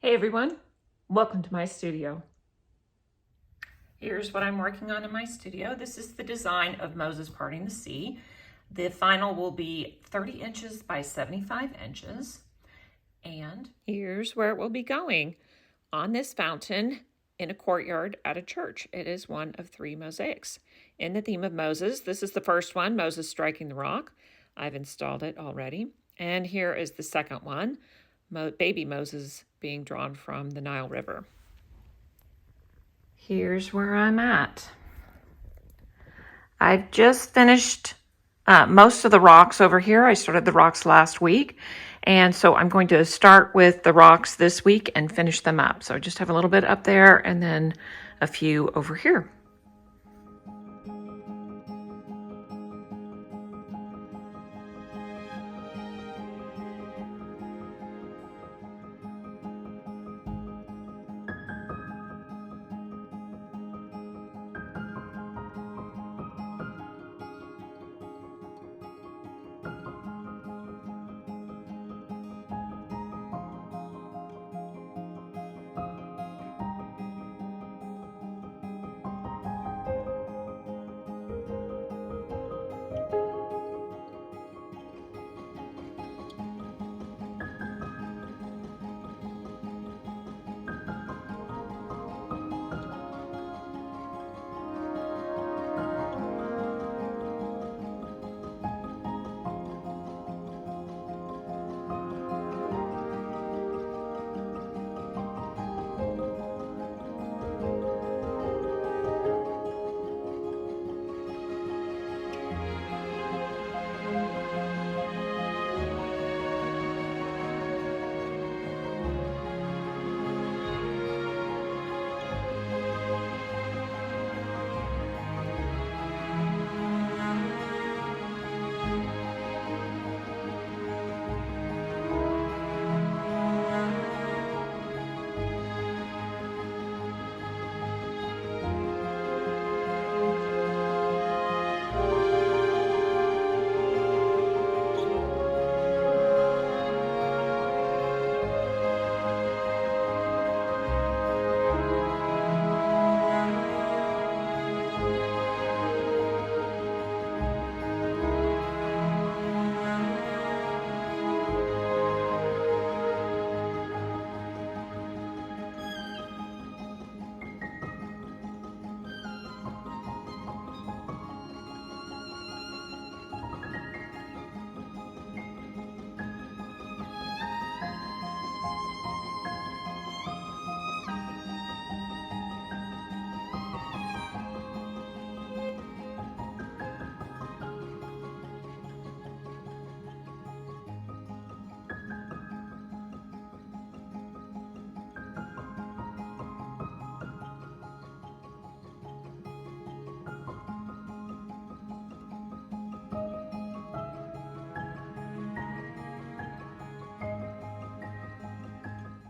Hey everyone, welcome to my studio. Here's what I'm working on in my studio. This is the design of Moses parting the sea. The final will be 30 inches by 75 inches. And here's where it will be going. On this fountain in a courtyard at a church. It is one of 3 mosaics. In the theme of Moses, this is the first one, Moses striking the rock. I've installed it already. And here is the second one, baby Moses being drawn from the Nile River. Here's where I'm at. I've just finished most of the rocks over here. I started the rocks last week, and so I'm going to start with the rocks this week and finish them up. So I just have a little bit up there and then a few over here.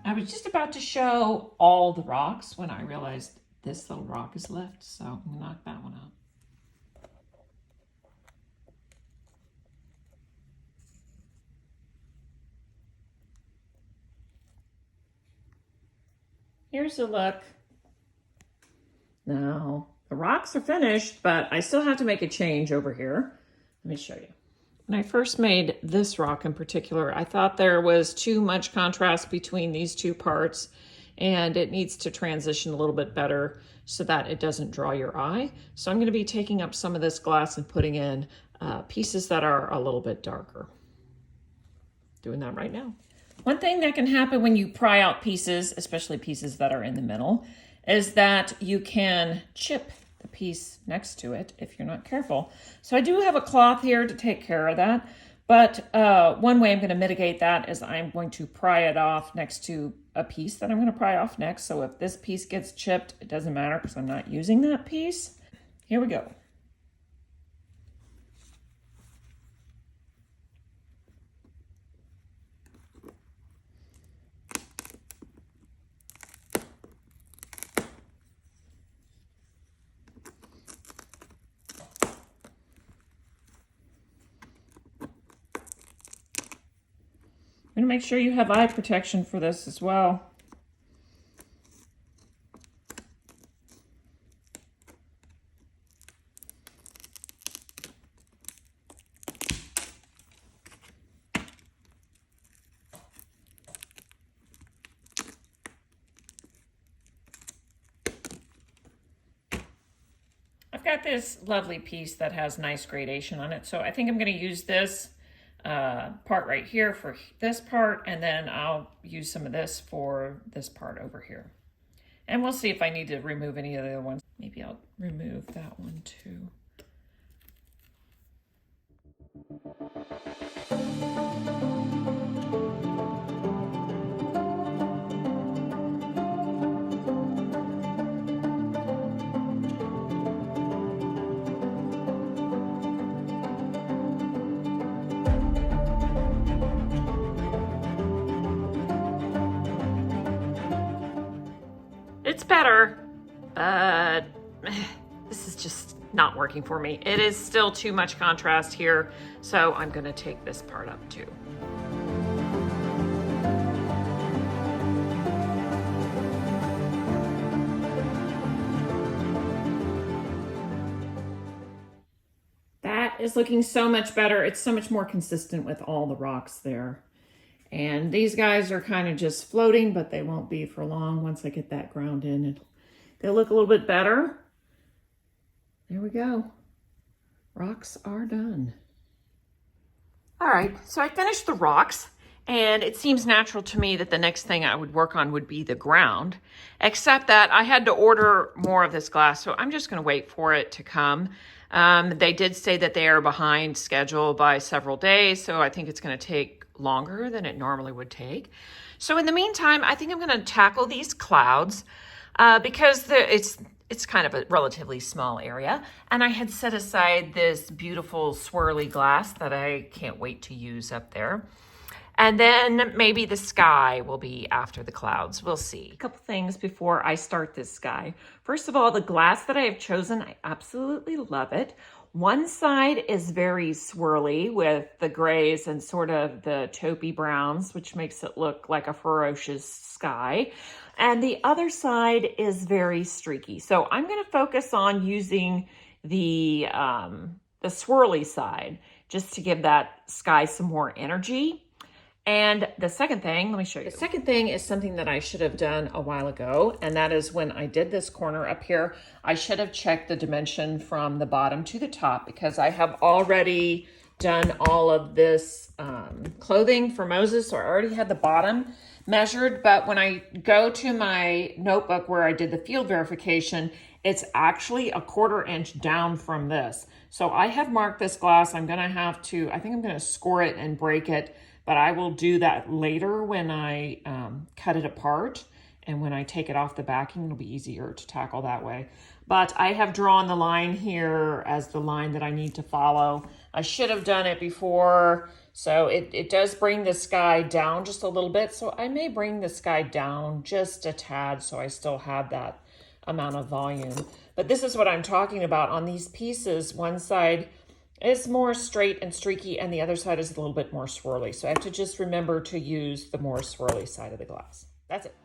I was just about to show all the rocks when I realized this little rock is left, so I'm going to knock that one out. Here's a look. Now, the rocks are finished, but I still have to make a change over here. Let me show you. When I first made this rock in particular, I thought there was too much contrast between these two parts, and it needs to transition a little bit better so that it doesn't draw your eye. So I'm going to be taking up some of this glass and putting in pieces that are a little bit darker. Doing that right now. One thing that can happen when you pry out pieces, especially pieces that are in the middle, is that you can chip the piece next to it if you're not careful. So I do have a cloth here to take care of that, but one way I'm going to mitigate that is I'm going to pry it off next to a piece that I'm going to pry off next. So if this piece gets chipped, it doesn't matter because I'm not using that piece. Here we go. I'm going to make sure you have eye protection for this as well. got this lovely piece that has nice gradation on it. So I think I'm going to use this part right here for this part, and then I'll use some of this for this part over here. And we'll see if I need to remove any of the other ones. Maybe I'll remove that one too. It's better, but this is just not working for me. It is still too much contrast here, so I'm going to take this part up too. That is looking so much better. It's so much more consistent with all the rocks there. And these guys are kind of just floating, but they won't be for long. Once I get that ground in, they'll look a little bit better. There we go. Rocks are done. All right, so I finished the rocks, and it seems natural to me that the next thing I would work on would be the ground, except that I had to order more of this glass, so I'm just gonna wait for it to come. They did say that they are behind schedule by several days, so I think it's gonna take longer than it normally would take. So in the meantime, I think I'm going to tackle these clouds because it's kind of a relatively small area, and I had set aside this beautiful swirly glass that I can't wait to use up there. And then maybe the sky will be after the clouds. We'll see. A couple things before I start this sky. First of all, the glass that I have chosen, I absolutely love it. One side is very swirly with the grays and sort of the taupey browns, which makes it look like a ferocious sky. And the other side is very streaky. So I'm going to focus on using the swirly side just to give that sky some more energy. And the second thing, let me show you. The second thing is something that I should have done a while ago, and that is when I did this corner up here, I should have checked the dimension from the bottom to the top, because I have already done all of this clothing for Moses, so I already had the bottom measured. But when I go to my notebook where I did the field verification, it's actually a 1/4 inch down from this. So I have marked this glass. I'm gonna have to, I think I'm gonna score it and break it, but I will do that later when I cut it apart, and when I take it off the backing, it'll be easier to tackle that way. But I have drawn the line here as the line that I need to follow. I should have done it before, so it does bring the sky down just a little bit, so I may bring the sky down just a tad so I still have that amount of volume. But this is what I'm talking about. On these pieces, one side is more straight and streaky, and the other side is a little bit more swirly. So I have to just remember to use the more swirly side of the glass. That's it.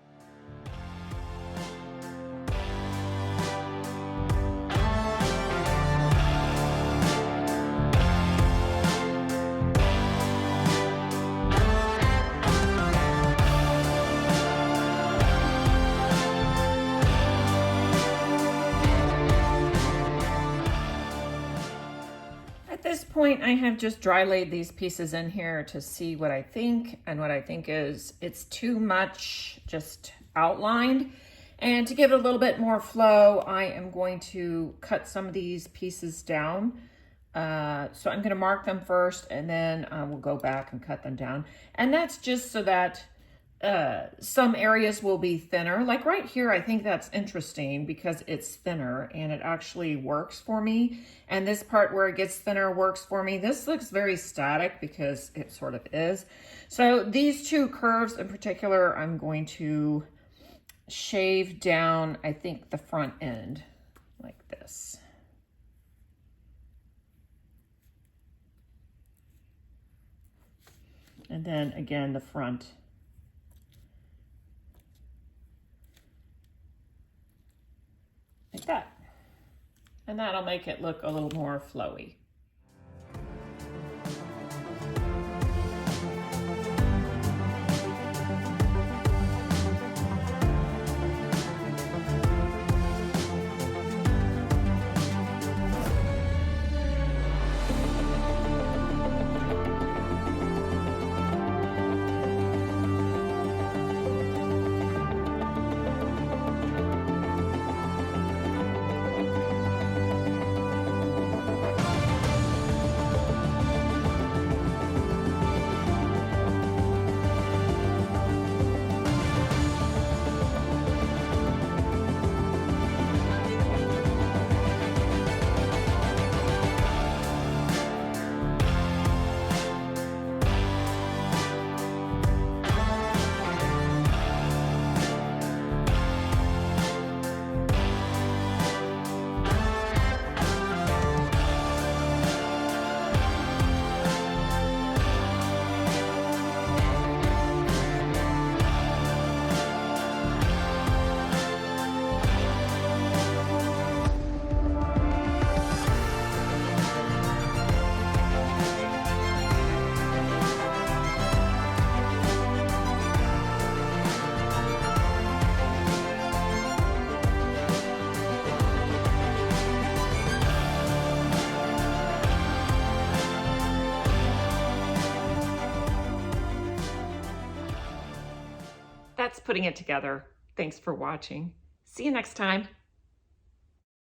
At this point, I have just dry laid these pieces in here to see what I think, and what I think is it's too much just outlined. And to give it a little bit more flow, I am going to cut some of these pieces down. So I'm going to mark them first, and then we'll go back and cut them down. And that's just so that some areas will be thinner. Like right here, I think that's interesting because it's thinner and it actually works for me. And this part where it gets thinner works for me. This looks very static because it sort of is. So these two curves in particular, I'm going to shave down, I think, the front end like this. And then again, the front. Like that. And that'll make it look a little more flowy. putting it together. Thanks for watching. See you next time.